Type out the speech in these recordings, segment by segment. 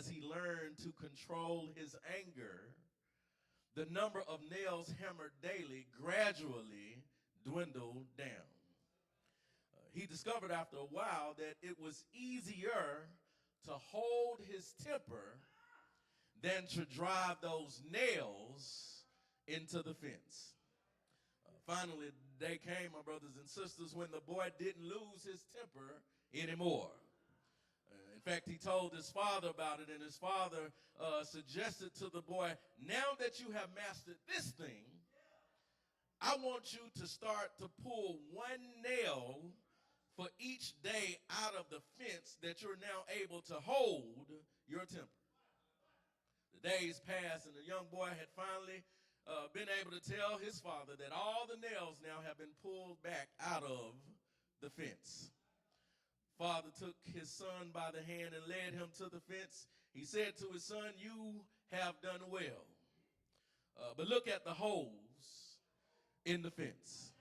as he learned to control his anger, the number of nails hammered daily gradually dwindled down. He discovered after a while that it was easier to hold his temper than to drive those nails into the fence. Finally, the day came, my brothers and sisters, when the boy didn't lose his temper anymore. In fact, he told his father about it, and his father suggested to the boy, now that you have mastered this thing, I want you to start to pull one nail for each day out of the fence that you're now able to hold your temper. The days passed, and the young boy had finally been able to tell his father that all the nails now have been pulled back out of the fence. Father took his son by the hand and led him to the fence. He said to his son, you have done well, but look at the holes in the fence.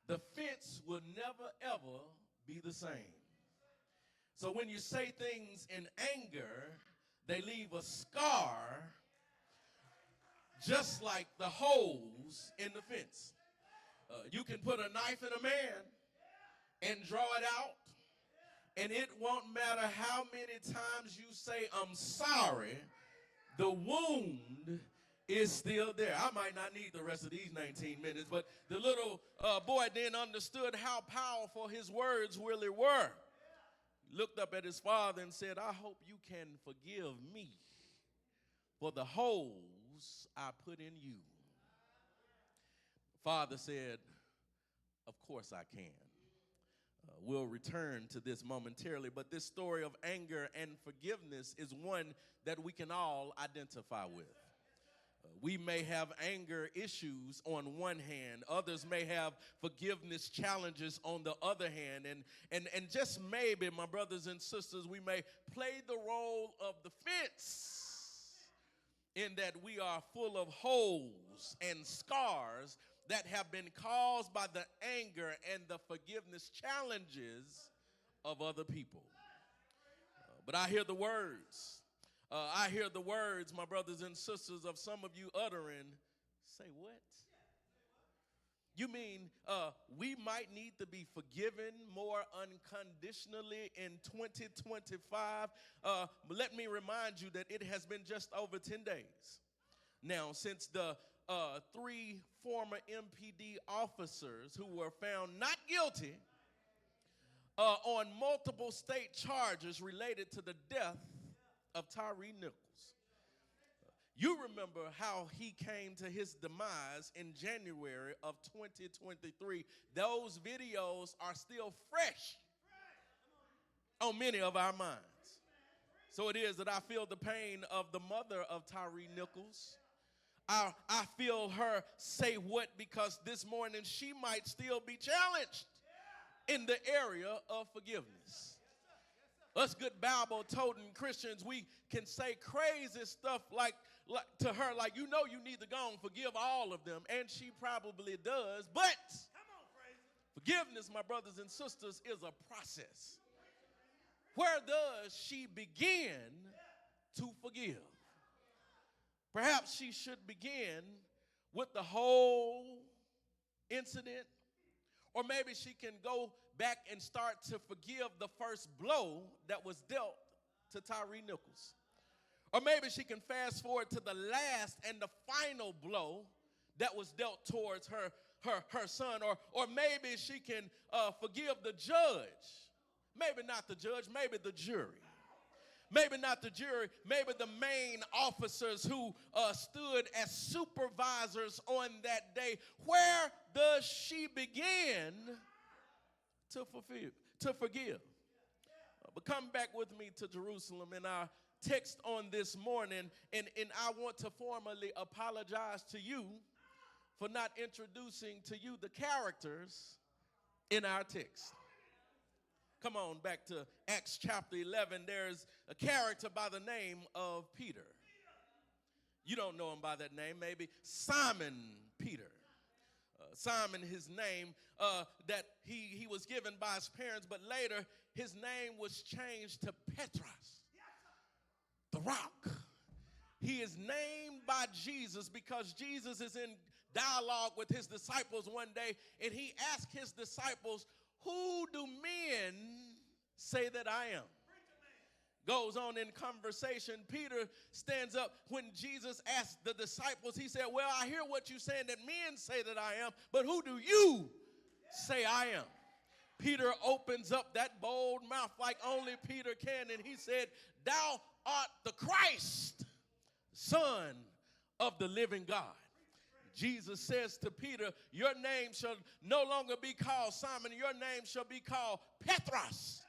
The fence will never, ever be the same. So when you say things in anger, they leave a scar just like the holes in the fence. You can put a knife in a man and draw it out, and it won't matter how many times you say, I'm sorry, the wound is still there. I might not need the rest of these 19 minutes, but the little boy then understood how powerful his words really were. He looked up at his father and said, I hope you can forgive me for the holes I put in you. Father said, of course I can. We'll return to this momentarily, but this story of anger and forgiveness is one that we can all identify with. We may have anger issues on one hand. Others may have forgiveness challenges on the other hand. And just maybe, my brothers and sisters, we may play the role of the fence in that we are full of holes and scars that have been caused by the anger and the forgiveness challenges of other people. But I hear the words. I hear the words, my brothers and sisters, of some of you uttering, say what? You mean we might need to be forgiven more unconditionally in 2025? Let me remind you that it has been just over 10 days now since the 3 former MPD officers who were found not guilty on multiple state charges related to the death of Tyree Nichols. You remember how he came to his demise in January of 2023. Those videos are still fresh on many of our minds. So it is that I feel the pain of the mother of Tyree Nichols. I feel her say what, because this morning she might still be challenged in the area of forgiveness. Us good Bible-toting Christians, we can say crazy stuff like to her, like, you know you need to go and forgive all of them, and she probably does, but forgiveness, my brothers and sisters, is a process. Where does she begin to forgive? Perhaps she should begin with the whole incident. Or maybe she can go back and start to forgive the first blow that was dealt to Tyree Nichols. Or maybe she can fast forward to the last and the final blow that was dealt towards her son. Or maybe she can forgive the judge. Maybe not the judge, maybe the jury. Maybe not the jury, maybe the main officers who stood as supervisors on that day. Where does she begin to forgive? But come back with me to Jerusalem in our text on this morning, and I want to formally apologize to you for not introducing to you the characters in our text. Come on back to Acts chapter 11. There's a character by the name of Peter. You don't know him by that name, maybe Simon Peter. Simon, his name that he was given by his parents, but later his name was changed to Petros. the rock. He is named by Jesus because Jesus is in dialogue with his disciples one day, and he asked his disciples, who do men say that I am? Goes on in conversation. Peter stands up when Jesus asked the disciples. He said, well, I hear what you're saying that men say that I am, but who do you say I am? Peter opens up that bold mouth like only Peter can, and he said, thou art the Christ, Son of the living God. Jesus says to Peter, your name shall no longer be called Simon, your name shall be called Petros,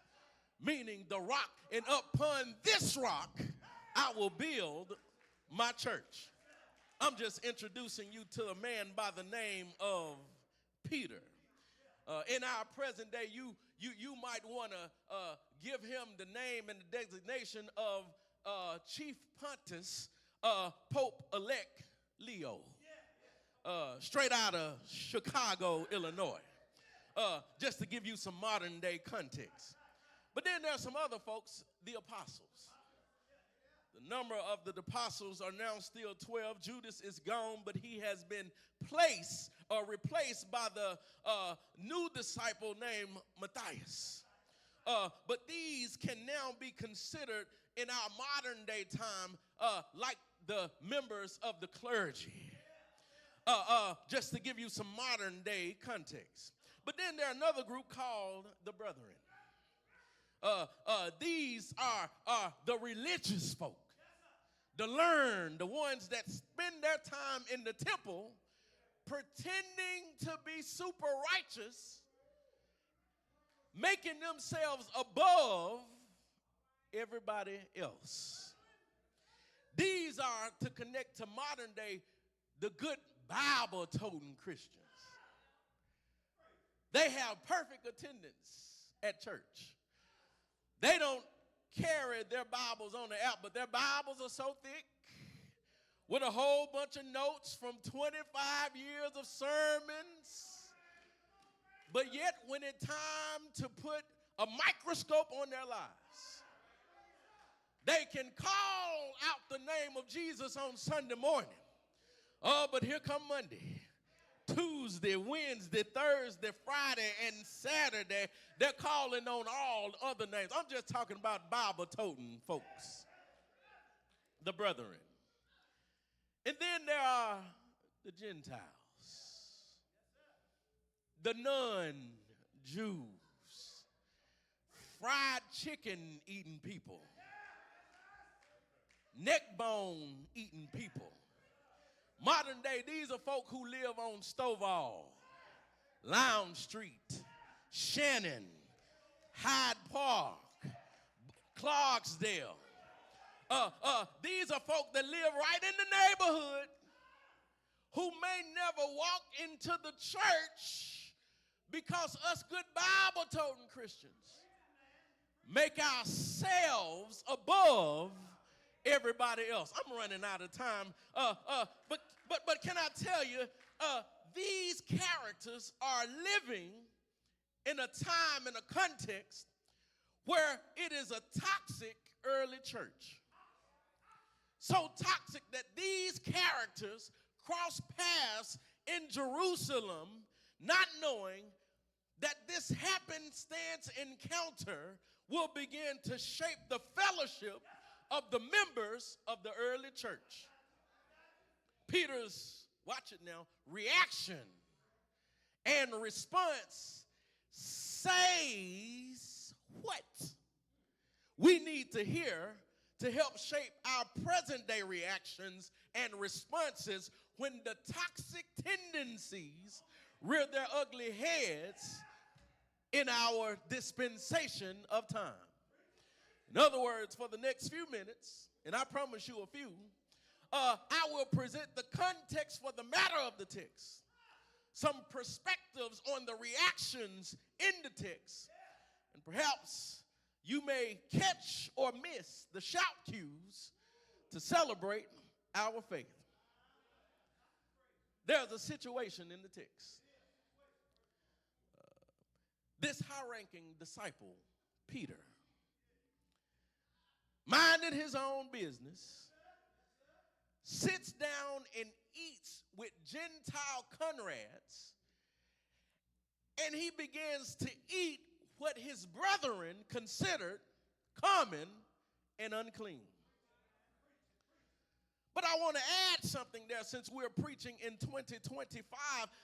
meaning the rock, and upon this rock I will build my church. I'm just introducing you to a man by the name of Peter. In our present day, you might want to give him the name and the designation of Chief Pontius Pope-elect Leo, straight out of Chicago, Illinois, just to give you some modern day context. But then there are some other folks, the apostles. The number of the apostles are now still 12. Judas is gone, but he has been replaced by the new disciple named Matthias. But these can now be considered in our modern day time like the members of the clergy. Just to give you some modern day context. But then there are another group called the brethren. These are the religious folk, the learned, the ones that spend their time in the temple pretending to be super righteous, making themselves above everybody else. These are, to connect to modern day, the good Bible-toting Christians. They have perfect attendance at church. They don't carry their Bibles on the app, but their Bibles are so thick with a whole bunch of notes from 25 years of sermons. But yet, when it's time to put a microscope on their lives, they can call out the name of Jesus on Sunday morning. Oh, but here come Monday, Tuesday, Wednesday, Thursday, Friday, and Saturday. They're calling on all other names. I'm just talking about Bible-toting folks, the brethren. And then there are the Gentiles, the non-Jews, fried chicken eating people, neck bone eating people. Modern day, these are folk who live on Stovall, Lounge Street, Shannon, Hyde Park, Clarksdale. These are folk that live right in the neighborhood who may never walk into the church because us good Bible-toting Christians make ourselves above everybody else. I'm running out of time. But can I tell you, these characters are living in a time, in a context, where it is a toxic early church. So toxic that these characters cross paths in Jerusalem, not knowing that this happenstance encounter will begin to shape the fellowship of the members of the early church. Peter's, watch it now, reaction and response says what we need to hear to help shape our present day reactions and responses when the toxic tendencies rear their ugly heads in our dispensation of time. In other words, for the next few minutes, and I promise you a few, I will present the context for the matter of the text, some perspectives on the reactions in the text, and perhaps you may catch or miss the shout cues to celebrate our faith. There's a situation in the text. This high-ranking disciple, Peter, minding his own business, sits down and eats with Gentile comrades, and he begins to eat what his brethren considered common and unclean. But I want to add something there since we're preaching in 2025.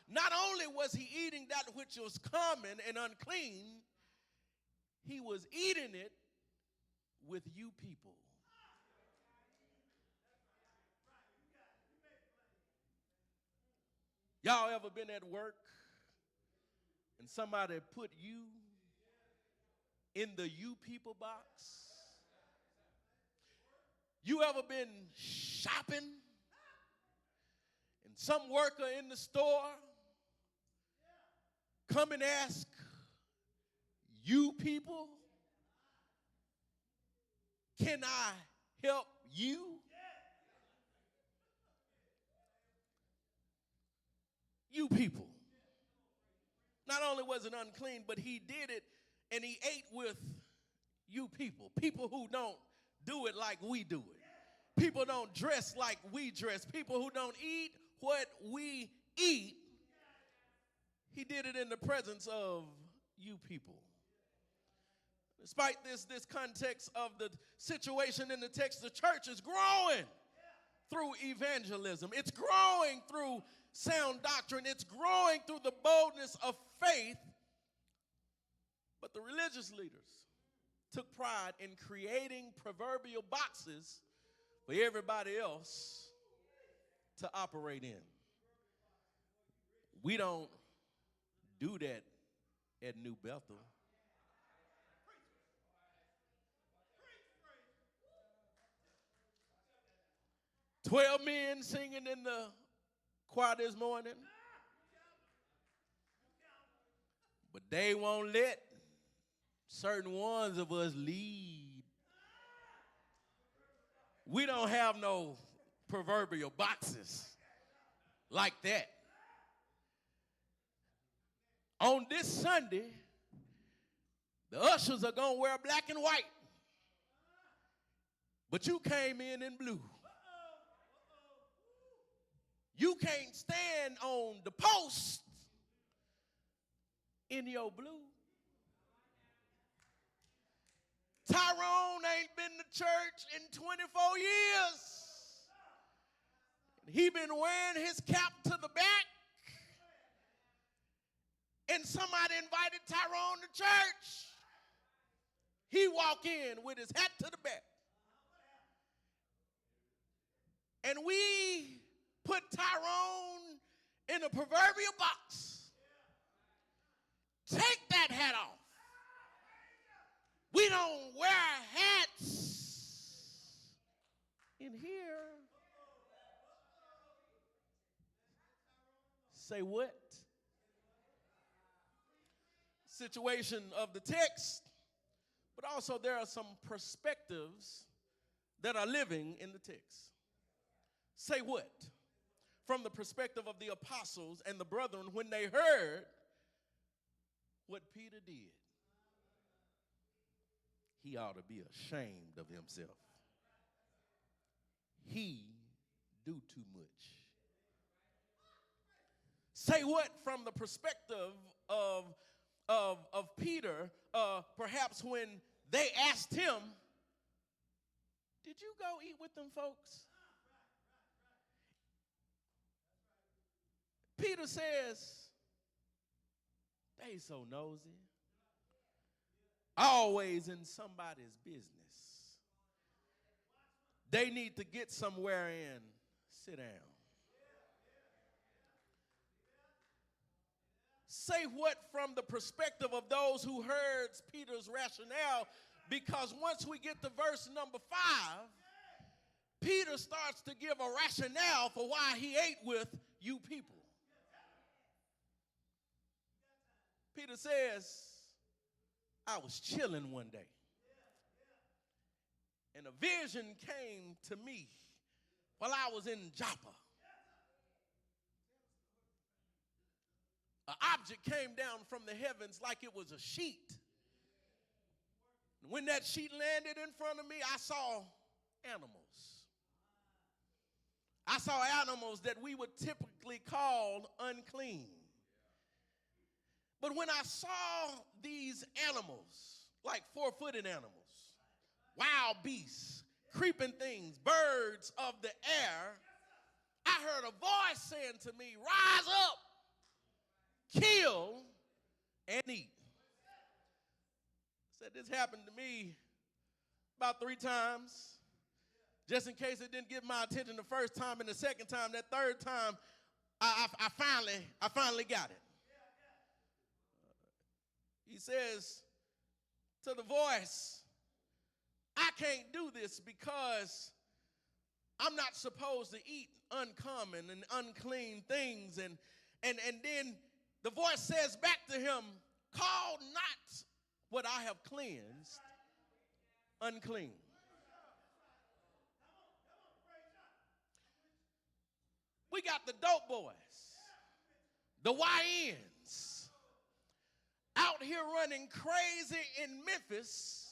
Not only was he eating that which was common and unclean, he was eating it with you people. Y'all ever been at work and somebody put you in the you people box? You ever been shopping and some worker in the store come and ask you people, can I help you? You people. Not only was it unclean, but he did it and he ate with you people. People who don't do it like we do it. People don't dress like we dress. People who don't eat what we eat. He did it in the presence of you people. Despite this context of the situation in the text, the church is growing through evangelism. It's growing through sound doctrine. It's growing through the boldness of faith. But the religious leaders took pride in creating proverbial boxes for everybody else to operate in. We don't do that at New Bethel. "12 men singing in the choir this morning, but they won't let certain ones of us lead. We don't have no proverbial boxes like that. On this Sunday, the ushers are going to wear black and white, but you came in blue. You can't stand on the post in your blue. Tyrone ain't been to church in 24 years. He been wearing his cap to the back. And somebody invited Tyrone to church. He walk in with his hat to the back. And we put Tyrone in a proverbial box. Take that hat off. We don't wear hats in here. Say what? Situation of the text, but also there are some perspectives that are living in the text. Say what? From the perspective of the apostles and the brethren when they heard what Peter did. He ought to be ashamed of himself. He do too much. Say what from the perspective of Peter, perhaps when they asked him, did you go eat with them folks? Peter says, they so nosy. Always in somebody's business. They need to get somewhere and sit down. Say what from the perspective of those who heard Peter's rationale, because once we get to verse number 5, Peter starts to give a rationale for why he ate with you people. Peter says, I was chilling one day, and a vision came to me while I was in Joppa. An object came down from the heavens like it was a sheet. When that sheet landed in front of me, I saw animals. I saw animals that we would typically call unclean. But when I saw these animals, like four-footed animals, wild beasts, creeping things, birds of the air, I heard a voice saying to me, rise up, kill, and eat. I said, this happened to me about 3 times. Just in case it didn't get my attention the first time and the second time, that third time, I finally got it. He says to the voice, I can't do this because I'm not supposed to eat uncommon and unclean things. And then the voice says back to him, call not what I have cleansed unclean. We got the dope boys, the YNs, out here running crazy in Memphis,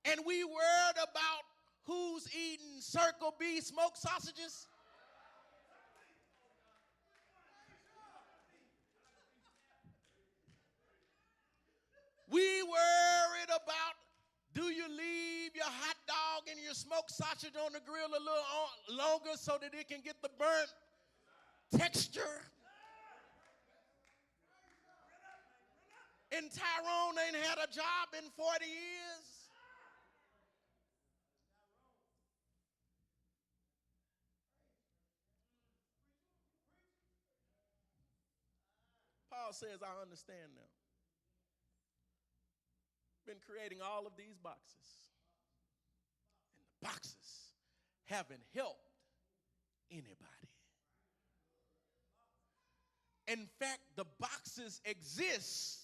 and we worried about who's eating Circle B smoked sausages. We worried about, do you leave your hot dog and your smoked sausage on the grill a little longer so that it can get the burnt texture? And Tyrone ain't had a job in 40 years. Paul says, I understand now. Been creating all of these boxes. And the boxes haven't helped anybody. In fact, the boxes exist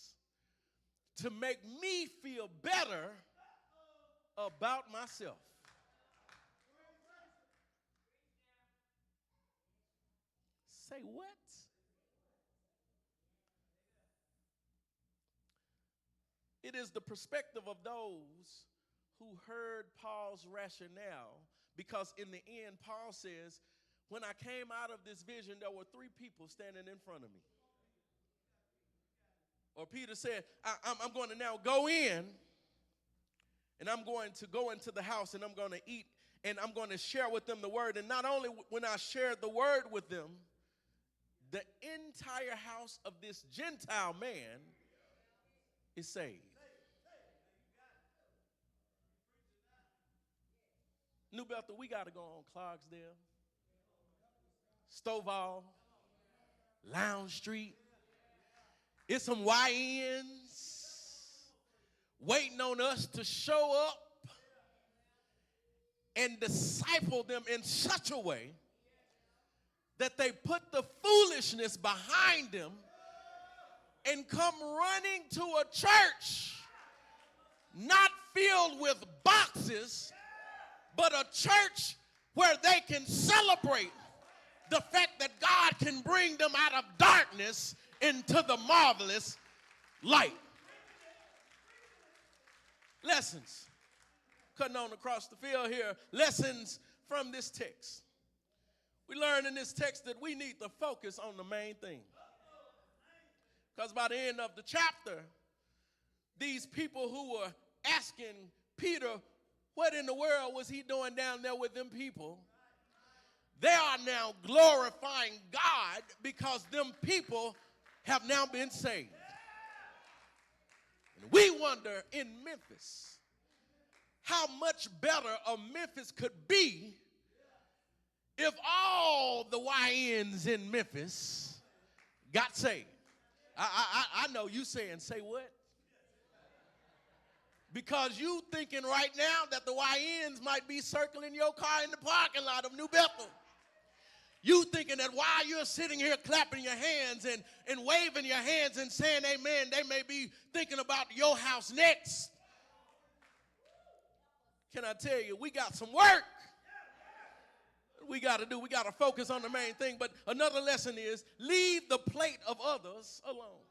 to make me feel better about myself. Say what? It is the perspective of those who heard Paul's rationale, because in the end, Paul says, when I came out of this vision, there were 3 people standing in front of me. Or Peter said, I'm going to now go in, and I'm going to go into the house, and I'm going to eat, and I'm going to share with them the word. And not only when I shared the word with them, the entire house of this Gentile man is saved. New Bethel, we got to go on Clarksdale, Stovall, Lounge Street. It's some YNs waiting on us to show up and disciple them in such a way that they put the foolishness behind them and come running to a church not filled with boxes, but a church where they can celebrate the fact that God can bring them out of darkness into the marvelous light. Lessons cutting on across the field here. Lessons from this text. We learn in this text that we need to focus on the main thing. Because by the end of the chapter, these people who were asking Peter, what in the world was he doing down there with them people? They are now glorifying God because them people have now been saved. And we wonder in Memphis how much better a Memphis could be if all the YNs in Memphis got saved. I know you saying, say what? Because you thinking right now that the YNs might be circling your car in the parking lot of New Bethel. You thinking that while you're sitting here clapping your hands and waving your hands and saying amen, they may be thinking about your house next. Can I tell you, we got some work we got to do. We got to focus on the main thing. But another lesson is leave the plate of others alone.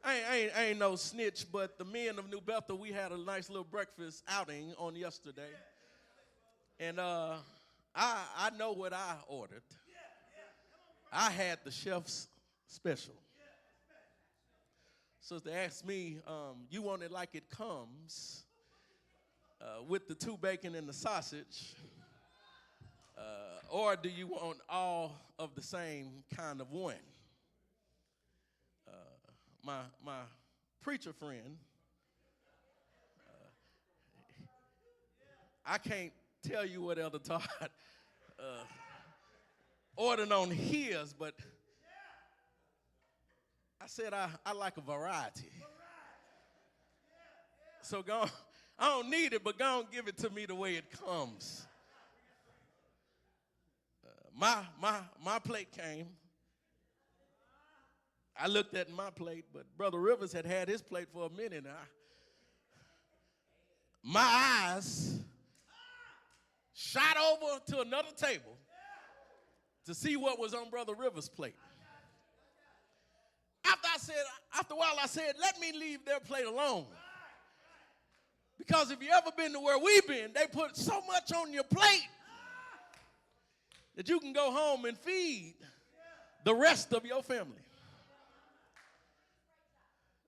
I ain't no snitch, but the men of New Bethel, we had a nice little breakfast outing on yesterday. And I know what I ordered. I had the chef's special. So they asked me, you want it like it comes with the 2 bacon and the sausage, or do you want all of the same kind of one? My preacher friend, I can't tell you what Elder Todd ordered on his, but I said I like a variety. So I don't need it, but go and give it to me the way it comes. My plate came. I looked at my plate, but Brother Rivers had his plate for a minute. My eyes shot over to another table to see what was on Brother Rivers' plate. After a while, I said, let me leave their plate alone. Because if you ever been to where we've been, they put so much on your plate that you can go home and feed the rest of your family.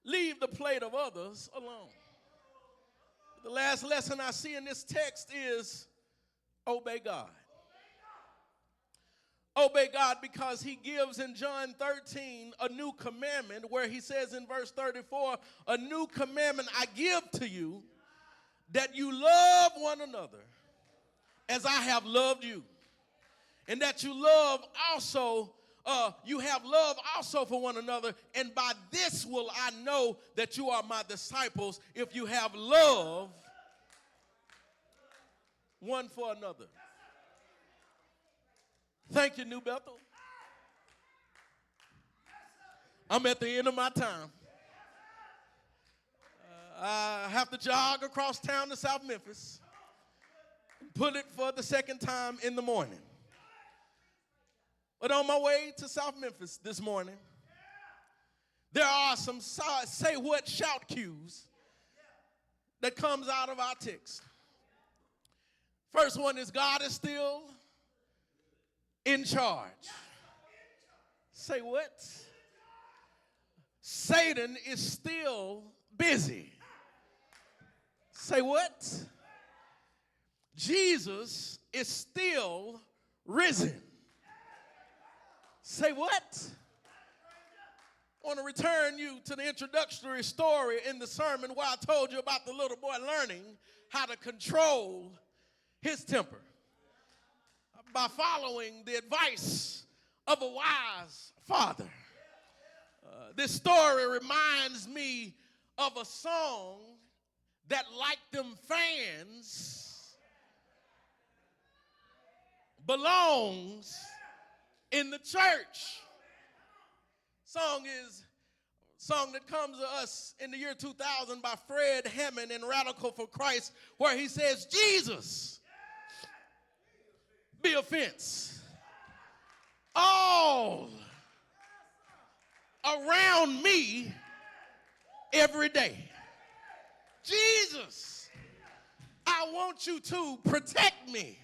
Leave the plate of others alone. The last lesson I see in this text is obey God. Obey God because he gives in John 13 a new commandment where he says in verse 34, a new commandment I give to you, that you love one another as I have loved you. And that you love also, you have love also for one another. And by this will I know that you are my disciples, if you have love one for another. Thank you, New Bethel. I'm at the end of my time. I have to jog across town to South Memphis. Put it for the second time in the morning. But on my way to South Memphis this morning, there are some say what shout cues that comes out of our text. First one is God is still in charge. Say what? Satan is still busy. Say what? Jesus is still risen. Say what? I want to return you to the introductory story in the sermon where I told you about the little boy learning how to control his temper by following the advice of a wise father. This story reminds me of a song that, like them fans, belongs in the church. Song that comes to us in the year 2000 by Fred Hammond in Radical for Christ, where he says, Jesus, be a fence all around me every day. Jesus, I want you to protect me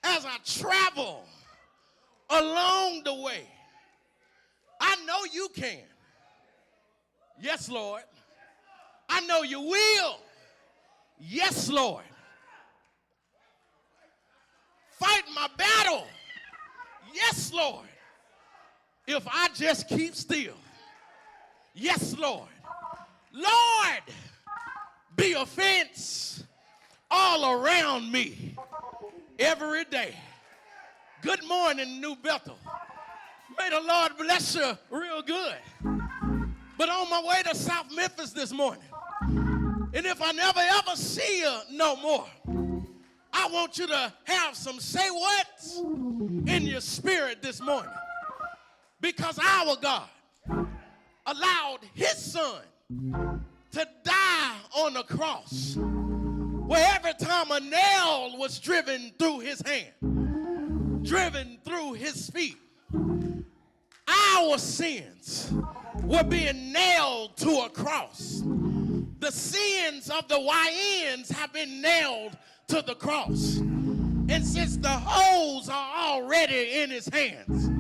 as I travel along the way. I know you can. Yes, Lord. I know you will. Yes, Lord. Fight my battle. Yes, Lord. If I just keep still. Yes, Lord. Lord, be a fence all around me every day. Good morning, New Bethel. May the Lord bless you real good. But on my way to South Memphis this morning, and if I never ever see you no more, I want you to have some say what in your spirit this morning. Because our God allowed his son to die on the cross, where every time a nail was driven through his hand, driven through his feet, our sins were being nailed to a cross. The sins of the YNs have been nailed to the cross. And since the holes are already in his hands,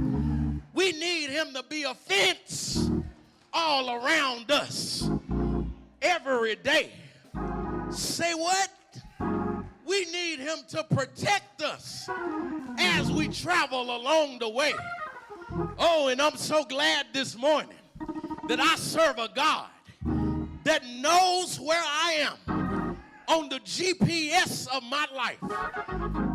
we need him to be a fence all around us every day. Say what? We need him to protect us as we travel along the way. Oh, and I'm so glad this morning that I serve a God that knows where I am on the GPS of my life.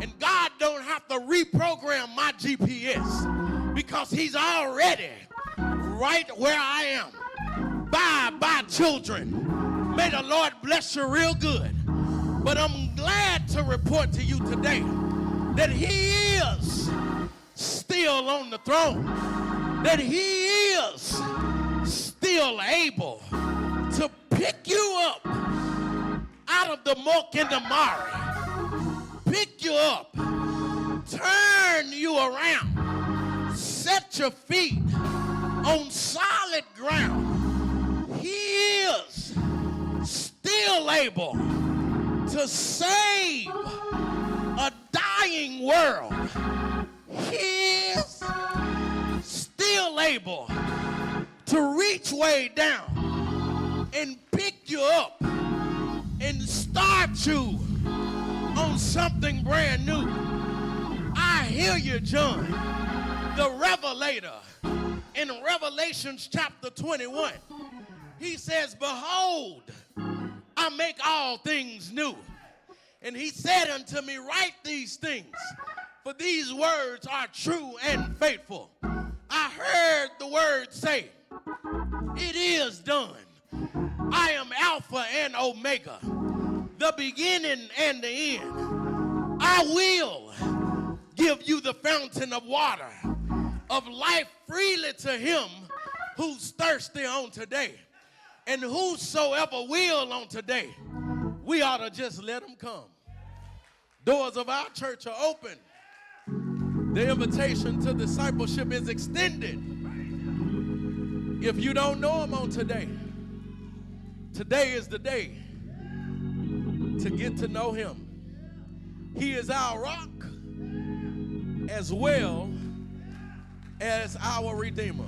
And God don't have to reprogram my GPS because he's already right where I am. Bye, children. May the Lord bless you real good. But I'm glad to report to you today that he is still on the throne, that he is still able to pick you up out of the muck and the mire, pick you up, turn you around, set your feet on solid ground. He is still able to save a dying world. He is still able to reach way down and pick you up and start you on something brand new. I hear you, John, the Revelator, in Revelation chapter 21. He says, behold, I make all things new. And he said unto me, write these things, for these words are true and faithful. I heard the word say, it is done. I am Alpha and Omega, the beginning and the end. I will give you the fountain of water of life freely to him who's thirsty on today. And whosoever will on today, we ought to just let them come. Doors of our church are open. The invitation to discipleship is extended. If you don't know him on today, today is the day to get to know him. He is our rock as well as our Redeemer.